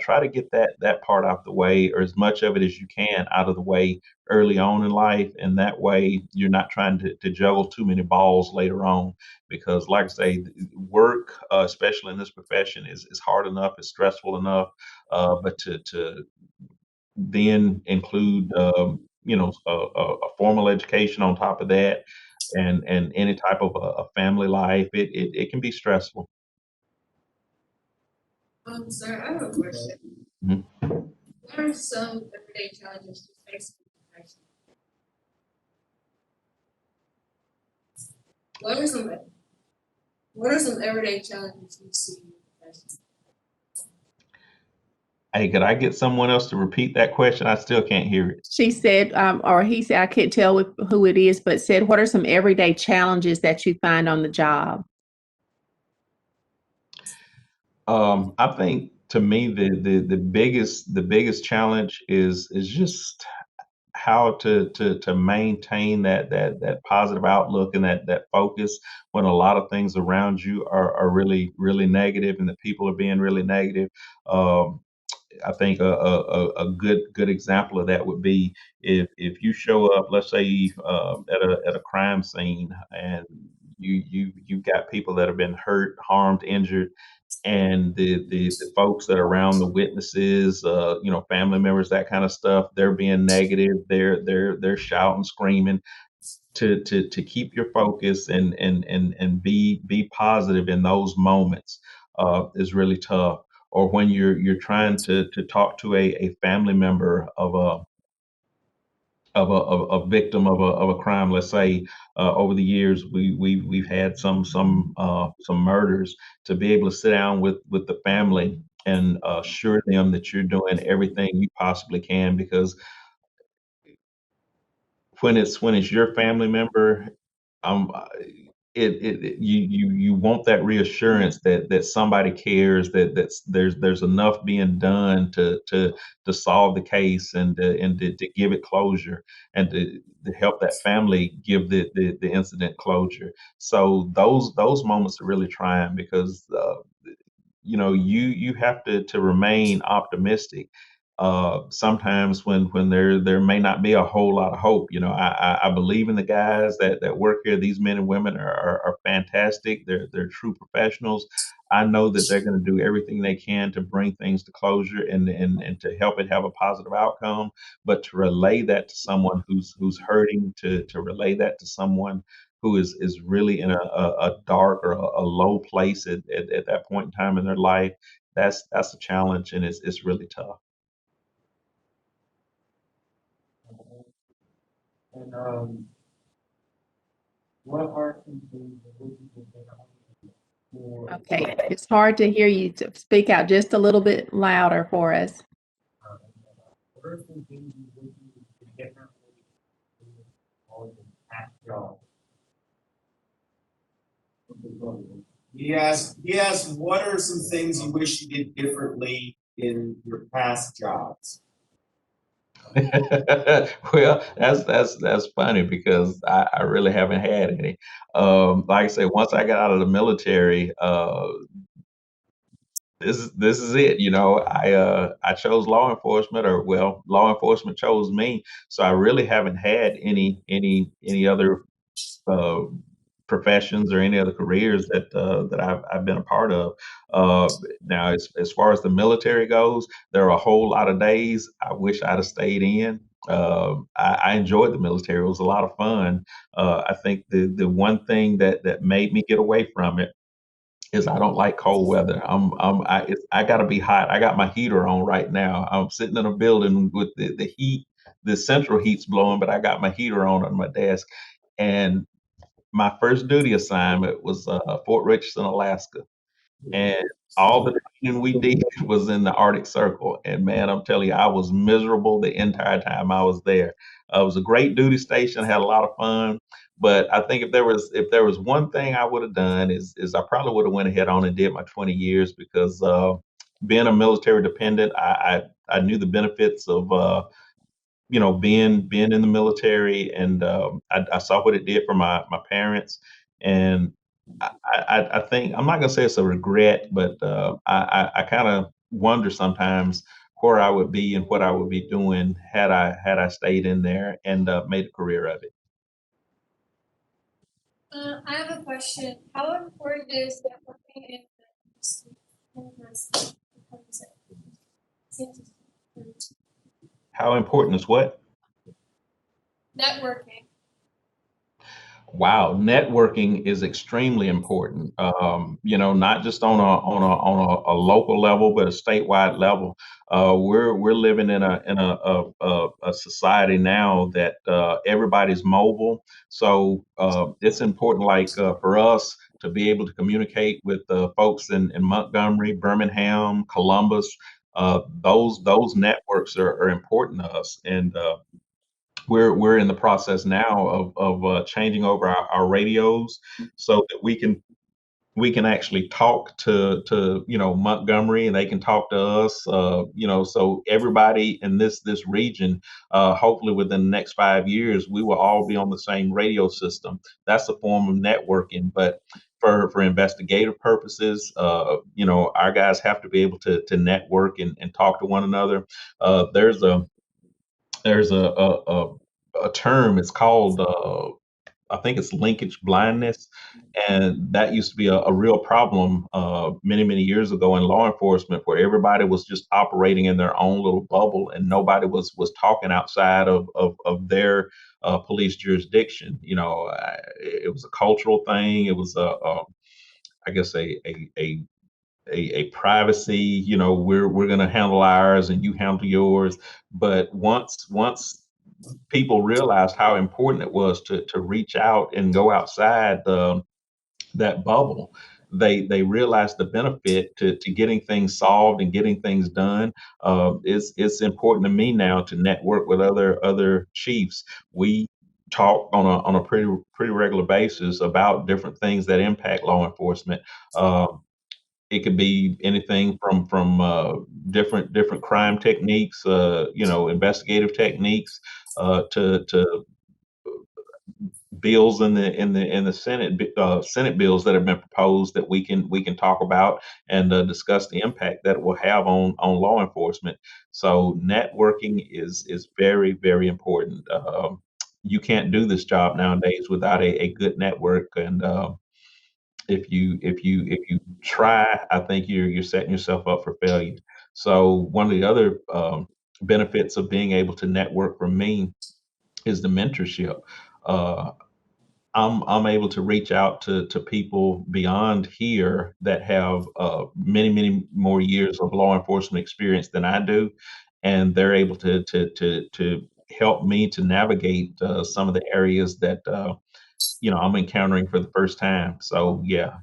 try to get that part out the way, or as much of it as you can out of the way early on in life, and that way you're not trying to juggle too many balls later on. Because, like I say, work, especially in this profession, is hard enough, it's stressful enough, but to then include a formal education on top of that, and any type of a family life, it can be stressful. Sir, I have a question. Mhm. What are some everyday challenges you face in your profession? What are some What are some everyday challenges you see in your profession? Hey, could I get someone else to repeat that question? I still can't hear it. She said, or he said, I can't tell who it is, but said, what are some everyday challenges that you find on the job? I think to me the biggest challenge is just how to maintain that positive outlook and that focus when a lot of things around you are really really negative and the people are being really negative. Um, I think a good example of that would be if you show up, let's say at a crime scene, and you've got people that have been hurt, harmed, injured, and the folks that are around the witnesses, family members, that kind of stuff, they're being negative, they're shouting, screaming. To keep your focus and be positive in those moments is really tough. Or when you're trying to talk to a family member of a victim of a crime. Let's say over the years we've had some murders. To be able to sit down with the family and assure them that you're doing everything you possibly can, because when it's your family member, um, uh, you want that reassurance that somebody cares, there's enough being done to solve the case and to give it closure, and to help that family give the incident closure. So those moments are really trying, because you have to remain optimistic. Sometimes when there may not be a whole lot of hope. I believe in the guys that work here. These men and women are fantastic. They're true professionals. I know that they're going to do everything they can to bring things to closure and to help it have a positive outcome. But to relay that to someone who's hurting, to relay that to someone who is really in a dark or a low place at that point in time in their life, that's a challenge, and it's really tough. And, what are some things that we can get on for, Okay, it's hard to hear you. To speak out just a little bit louder for us. what are some things you wish you could get on the past job? He asked, what are some things you wish you did differently in your past jobs? Well, that's funny, because I really haven't had any. Like I said, once I got out of the military, this is it. I chose law enforcement, or well, law enforcement chose me. So I really haven't had any other uh, professions or any other careers that I've been a part of. Now, as far as the military goes, there are a whole lot of days I wish I'd have stayed in. I enjoyed the military; it was a lot of fun. I think the one thing that made me get away from it is I don't like cold weather. I got to be hot. I got my heater on right now. I'm sitting in a building with the heat, the central heat's blowing, but I got my heater on my desk. And my first duty assignment was Fort Richardson, Alaska, and all the training we did was in the Arctic Circle. And man, I'm telling you, I was miserable the entire time I was there. It was a great duty station, had a lot of fun. But I think if there was one thing I would have done is I probably would have went ahead on and did my 20 years, because being a military dependent, I knew the benefits of being in the military, and I saw what it did for my parents, and I think I'm not gonna say it's a regret, but I kind of wonder sometimes where I would be and what I would be doing had I stayed in there and made a career of it. I have a question. How important is networking in the university? Because it seems How important is what? networking. Wow, networking is extremely important. Not just on a local level, but a statewide level. We're living in a society now that everybody's mobile, so it's important. Like for us to be able to communicate with folks in Montgomery, Birmingham, Columbus. Those networks are important to us, and we're in the process now of changing over our radios so that we can we can actually talk to Montgomery, and they can talk to us. So everybody in this region, hopefully within the next 5 years, we will all be on the same radio system. That's a form of networking. But for investigative purposes, our guys have to be able to network and talk to one another. There's a term. It's called I think it's linkage blindness, and that used to be a real problem many years ago in law enforcement, where everybody was just operating in their own little bubble, and nobody was talking outside of their police jurisdiction. It was a cultural thing. It was I guess a privacy. We're going to handle ours, and you handle yours. But once people realized how important it was to reach out and go outside that bubble, they realized the benefit to getting things solved and getting things done. It's important to me now to network with other chiefs. We talk on a pretty regular basis about different things that impact law enforcement. It could be anything from different crime techniques, investigative techniques, to bills in the Senate bills that have been proposed that we can talk about and discuss the impact that it will have on law enforcement. So networking is very important. You can't do this job nowadays without a good network, and if you try, I think you're setting yourself up for failure. So one of the other benefits of being able to network for me is the mentorship. Uh, I'm able to reach out to people beyond here that have many more years of law enforcement experience than I do, and they're able to help me to navigate some of the areas that I'm encountering for the first time. So yeah,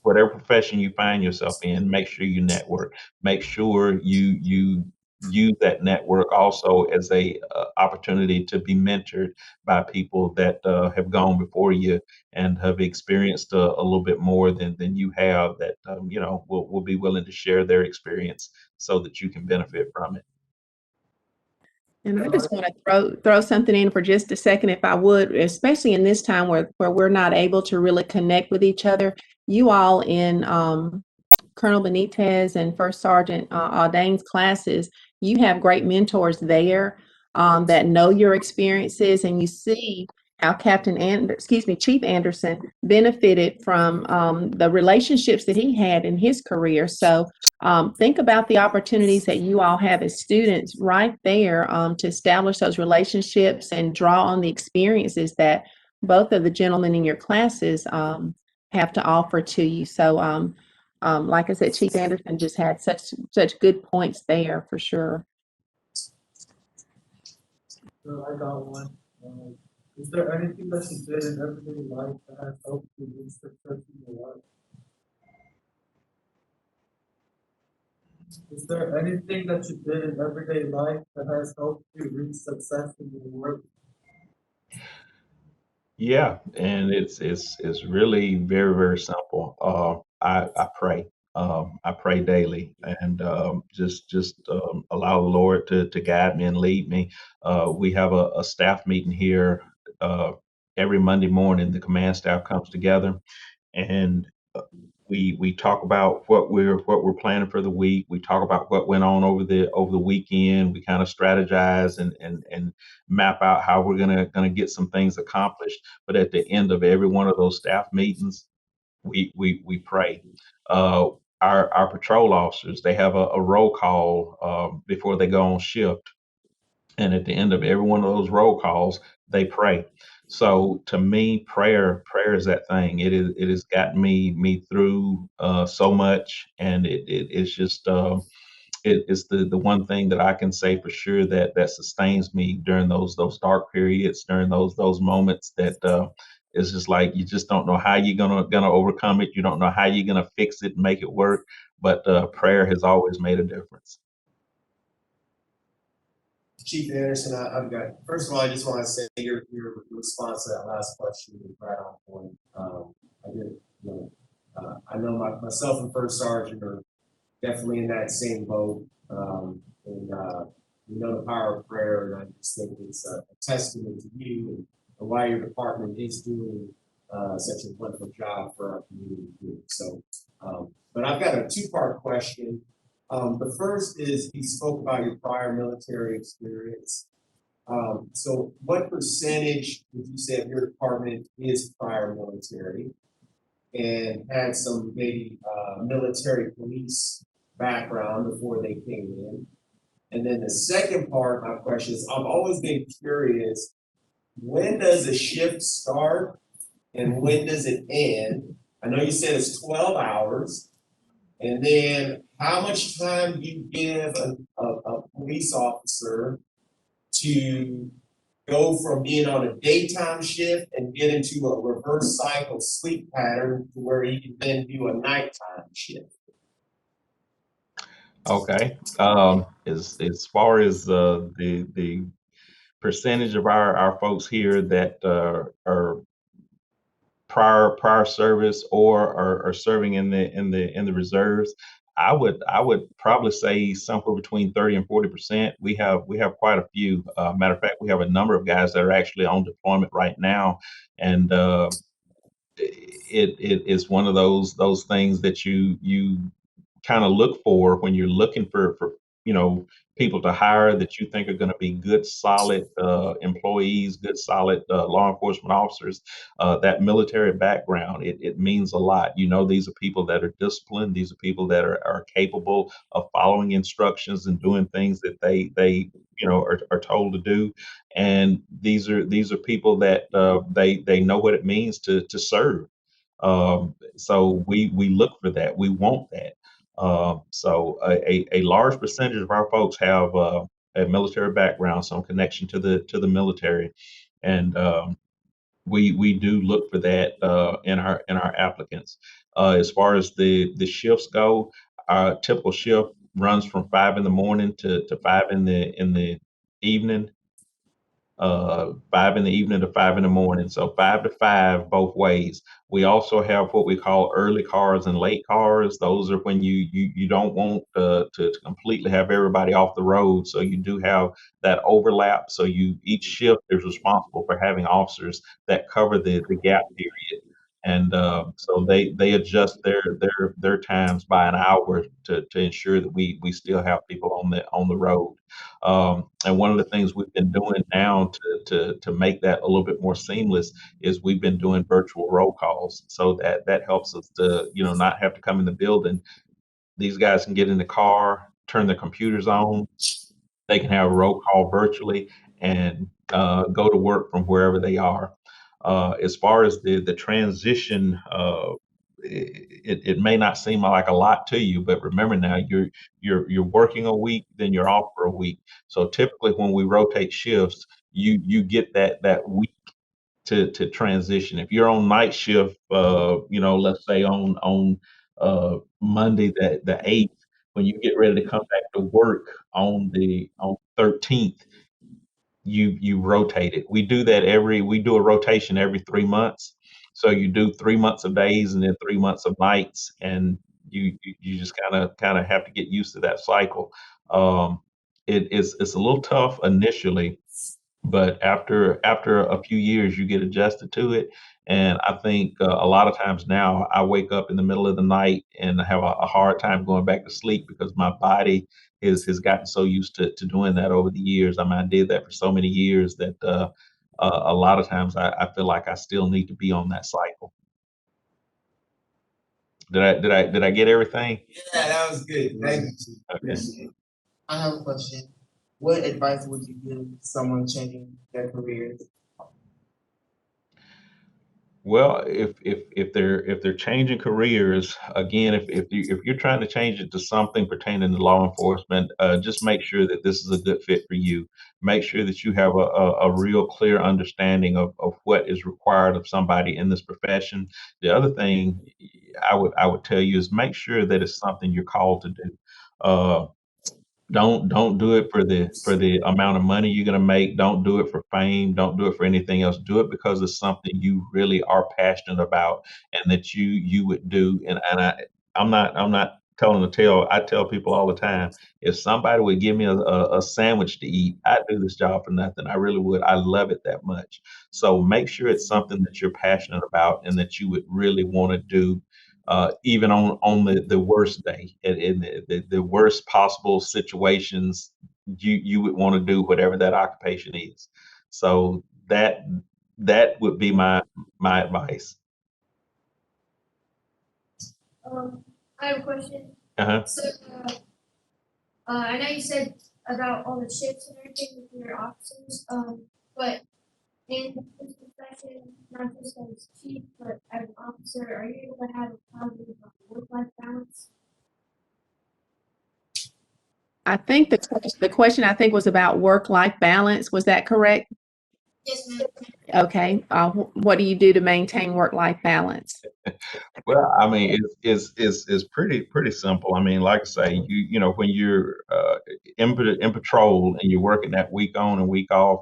whatever profession you find yourself in, make sure you network. Make sure you use that network also as a opportunity to be mentored by people that have gone before you and have experienced a little bit more than you have, that will be willing to share their experience so that you can benefit from it. And I just want to throw something in for just a second, if I would, especially in this time where we're not able to really connect with each other. You all in Colonel Benitez and First Sergeant Aldain's classes, you have great mentors there that know your experiences, and you see how Chief Anderson benefited from the relationships that he had in his career. So think about the opportunities that you all have as students right there to establish those relationships and draw on the experiences that both of the gentlemen in your classes have to offer to you. So like I said, Chief Anderson just had such good points there for sure. So I got one. Is there anything that you did in everyday life that has helped you reach success in your life? Is there anything that you did in everyday life that has helped you reach success in your work? Yeah, and it's really very simple. I pray. I pray daily, and just allow the Lord to guide me and lead me. We have a staff meeting here uh, every Monday morning. The command staff comes together, and we talk about what we're planning for the week. We talk about what went on over the weekend. We kind of strategize and map out how we're gonna get some things accomplished. But at the end of every one of those staff meetings, we pray. Uh, our patrol officers, they have a roll call before they go on shift, and at the end of every one of those roll calls, they pray. So to me, prayer is that thing. It has gotten me through so much, and it's just it's the one thing that I can say for sure that sustains me during those dark periods, during those moments that it's just like you just don't know how you're gonna overcome it. You don't know how you're gonna fix it and make it work. But prayer has always made a difference. Chief Anderson, I've got, first of all, I just want to say your response to that last question was right on point. I did I know myself and First Sergeant are definitely in that same boat. We know the power of prayer, and I just think it's a testament to you and why your department is doing such a wonderful job for our community. So, but I've got a two-part question. The first is, you spoke about your prior military experience. So what percentage would you say of your department is prior military and had some maybe military police background before they came in? And then the second part of my question is, I've always been curious, when does a shift start and when does it end? I know you said it's 12 hours. And then how much time do you give a police officer to go from being on a daytime shift and get into a reverse cycle sleep pattern to where he can then do a nighttime shift? Okay. As far as the percentage of our folks here that are prior service or are serving in the reserves, I would probably say somewhere between 30 and 40%. We have quite a few. Matter of fact, we have a number of guys that are actually on deployment right now, and it is one of those things that you kind of look for when you're looking for people to hire that you think are going to be good, solid employees, good, solid law enforcement officers. That military background, it means a lot. These are people that are disciplined. These are people that are capable of following instructions and doing things that they are told to do. And these are people that they know what it means to serve. So we look for that. We want that. So a large percentage of our folks have a military background, some connection to the military, and we do look for that in our applicants. As far as the shifts go, our typical shift runs from 5 in the morning to 5 in the evening. 5 in the evening to 5 in the morning. So 5 to 5 both ways. We also have what we call early cars and late cars. Those are when you don't want to completely have everybody off the road. So you do have that overlap. So each shift is responsible for having officers that cover the gap period. And so they adjust their times by an hour to ensure that we still have people on the road. And one of the things we've been doing now to make that a little bit more seamless is we've been doing virtual roll calls, so that helps us to not have to come in the building. These guys can get in the car, turn their computers on, they can have a roll call virtually and go to work from wherever they are. As far as the transition, it may not seem like a lot to you, but remember now you're working a week, then you're off for a week. So typically when we rotate shifts, you get that week to transition. If you're on night shift, let's say on Monday the 8th, when you get ready to come back to work on 13th, you rotate it. We do a rotation every 3 months. So you do 3 months of days and then 3 months of nights, and you just kind of have to get used to that cycle. It's a little tough initially, but after a few years you get adjusted to it. And I think a lot of times now I wake up in the middle of the night and have a hard time going back to sleep because my body has gotten so used to doing that over the years. I mean, I did that for so many years that a lot of times I feel like I still need to be on that cycle. Did I get everything? Yeah, that was good. Thank you. Okay. I have a question. What advice would you give someone changing their careers? Well, if they're changing careers, again, if you're trying to change it to something pertaining to law enforcement, just make sure that this is a good fit for you. Make sure that you have a real clear understanding of what is required of somebody in this profession. The other thing I would tell you is make sure that it's something you're called to do. Don't do it for the amount of money you're gonna make. Don't do it for fame. Don't do it for anything else. Do it because it's something you really are passionate about and that you would do. I'm not telling a tale. I tell people all the time, if somebody would give me a sandwich to eat, I'd do this job for nothing. I really would. I love it that much. So make sure it's something that you're passionate about and that you would really want to do, even on the worst day, in the worst possible situations, you would want to do whatever that occupation is. So that would be my advice. I have a question. Uh-huh. So, I know you said about all the shifts and everything with your officers, but in this profession, not just as chief, but as an officer, are you able to have a positive work-life balance? I think the question I think was about work-life balance. Was that correct? Yes, ma'am. Okay. What do you do to maintain work-life balance? Well, I mean, it's pretty simple. I mean, like I say, you know, when you're in patrol and you're working that week on and week off,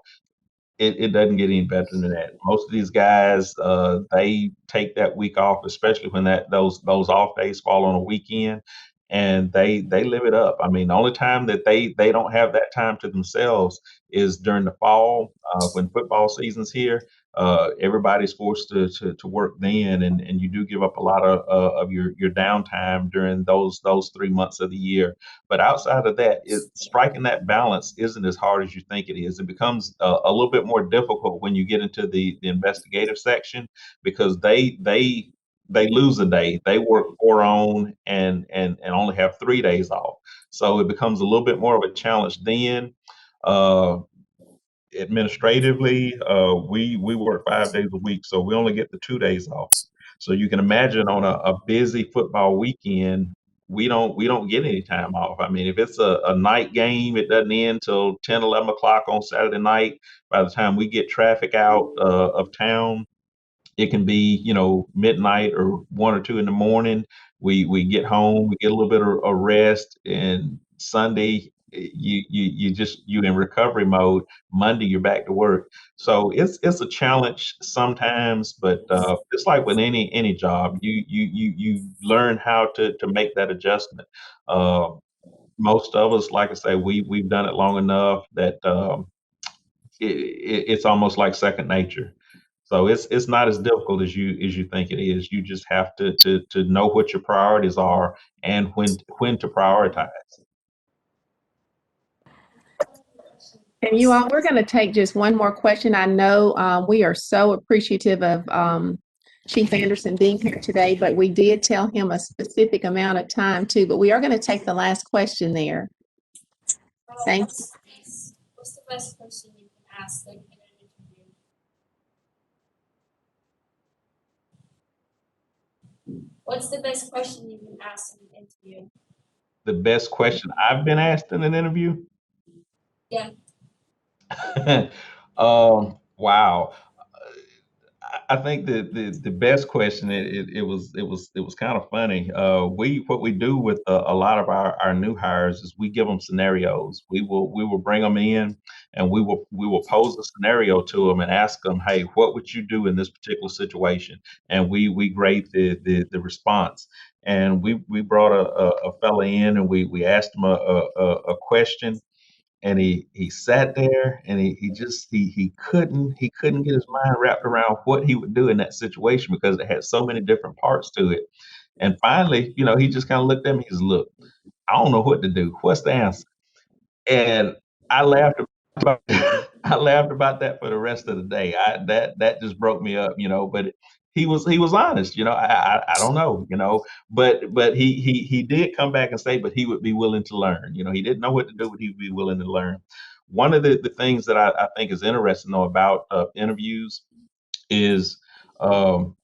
it doesn't get any better than that. Most of these guys, they take that week off, especially when those off days fall on a weekend, and they live it up. I mean, the only time that they don't have that time to themselves is during the fall, when football season's here. Everybody's forced to work then, and you do give up a lot of your downtime during those 3 months of the year. But outside of that, striking that balance isn't as hard as you think it is. It becomes a little bit more difficult when you get into the investigative section because they lose a day. They work 4 on and only have 3 days off. So it becomes a little bit more of a challenge then. Uh, Administratively, we work 5 days a week, so we only get the 2 days off. So you can imagine on a busy football weekend, we don't get any time off. I mean, if it's a night game, it doesn't end till 10, 11 o'clock on Saturday night. By the time we get traffic out of town, it can be, you know, midnight or 1 or 2 in the morning. We get home, we get a little bit of rest, and Sunday you in recovery mode. Monday you're back to work. So it's a challenge sometimes, but it's like with any job, you learn how to make that adjustment. Uh, Most of us, like I say, we've done it long enough that it's almost like second nature. So it's not as difficult as you think it is. You just have to know what your priorities are and when to prioritize. And you all, we're going to take just one more question. I know we are so appreciative of Chief Anderson being here today, but we did tell him a specific amount of time too. But we are going to take the last question there. Thanks. What's the best question you can ask like in an interview? What's the best question you can ask in an interview? The best question I've been asked in an interview? Yeah. Wow. I think the best question, it was kind of funny. What we do with a lot of our new hires is we give them scenarios. We will bring them in and we will pose a scenario to them and ask them, hey, what would you do in this particular situation? And we grade the response. And we brought a fella in and we asked him a question, and he sat there and he couldn't get his mind wrapped around what he would do in that situation because it had so many different parts to it. And finally, you know, he just kind of looked at me. He's, look, I don't know what to do. What's the answer? And I laughed about I laughed about that for the rest of the day. That just broke me up, you know. But he was honest, you know. I don't know, you know, but he did come back and say, but he would be willing to learn. You know, he didn't know what to do, but he'd be willing to learn. One of the things that I think is interesting though about interviews is um,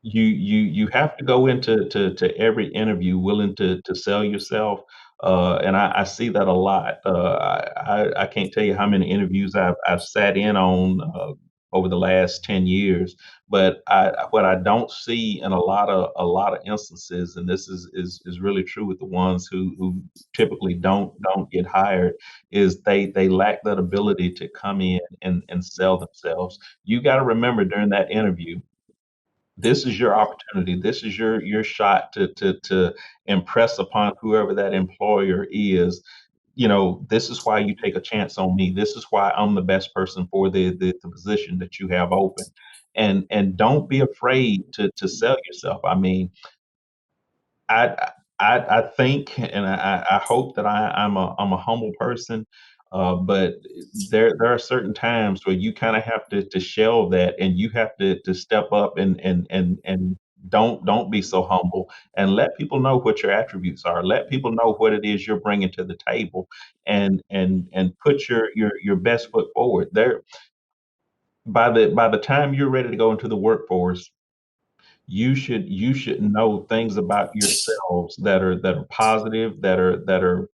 you have to go into to every interview willing to sell yourself. And I see that a lot. I can't tell you how many interviews I've sat in on over the last 10 years. But what I don't see in a lot of instances, and this is really true with the ones who typically don't get hired, is they lack that ability to come in and sell themselves. You got to remember during that interview, this is your opportunity. This is your shot to impress upon whoever that employer is. This is why you take a chance on me. This is why I'm the best person for the position that you have open. And don't be afraid to sell yourself. I mean, I I think and I hope that I'm a humble person, but there are certain times where you kind of have to shelve that, and you have to step up and don't be so humble, and let people know what your attributes are. Let people know what it is you're bringing to the table, and put your best foot forward. There, by the time you're ready to go into the workforce, you should know things about yourselves that are positive, that are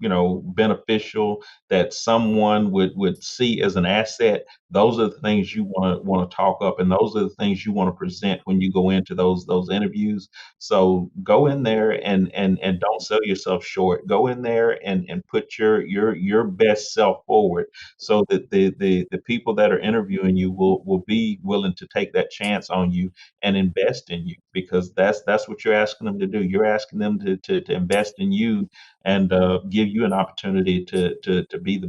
beneficial, that someone would see as an asset. Those are the things you want to talk up, and those are the things you want to present when you go into those interviews. So go in there and don't sell yourself short. Go in there and put your best self forward, so that the people that are interviewing you will be willing to take that chance on you and invest in you, because that's what you're asking them to do. You're asking them to invest in you, and give you an opportunity to be the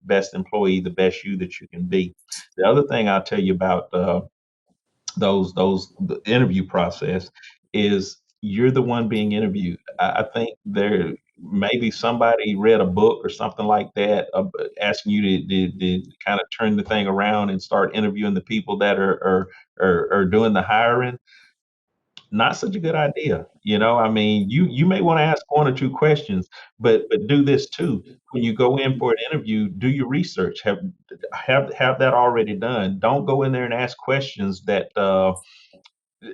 best employee, the best you that you can be. The other thing I'll tell you about the interview process is you're the one being interviewed. I think there maybe somebody read a book or something like that, asking you to kind of turn the thing around and start interviewing the people that are doing the hiring. Not such a good idea. I mean, you may want to ask one or two questions, but do this too. When you go in for an interview, do your research. Have that already done. Don't go in there and ask questions that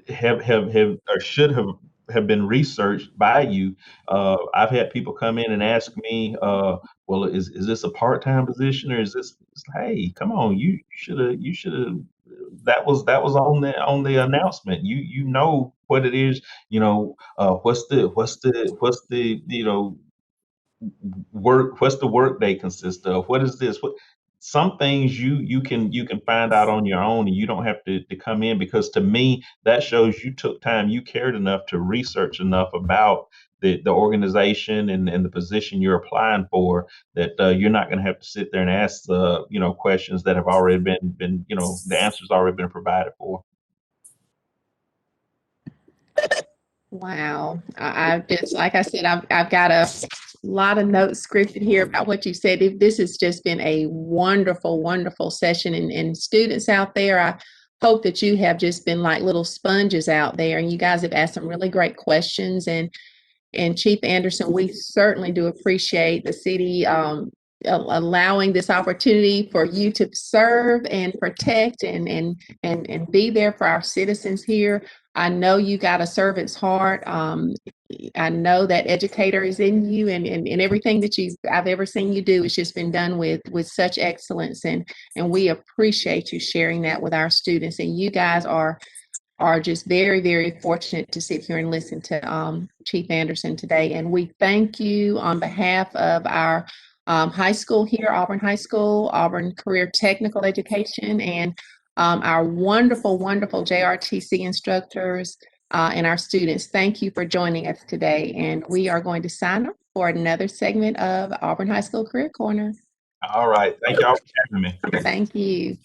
have or should have been researched by you. I've had people come in and ask me, well, is this a part-time position, or is this? It's like, hey, come on, you should have. That was on the announcement. You know what it is. What's the what's the work day consist of? What is this? Some things you can find out on your own, and you don't have to come in, because to me that shows you took time, you cared enough to research enough about the organization and the position you're applying for, that you're not going to have to sit there and ask questions that have already been the answers already been provided for. Wow. I just, like I said, I've got a lot of notes scripted here about what you said. This has just been a wonderful, wonderful session. And students out there, I hope that you have just been like little sponges out there, and you guys have asked some really great questions. And Chief Anderson, we certainly do appreciate the city allowing this opportunity for you to serve and protect and be there for our citizens here. I know you got a servant's heart. I know that educator is in you, and everything that I've ever seen you do has just been done with such excellence, and we appreciate you sharing that with our students. And you guys are just very, very fortunate to sit here and listen to Chief Anderson today. And we thank you on behalf of our high school here, Auburn High School, Auburn Career Technical Education, and our wonderful, wonderful JRTC instructors and our students. Thank you for joining us today. And we are going to sign up for another segment of Auburn High School Career Corner. All right, thank y'all for having me. Thank you.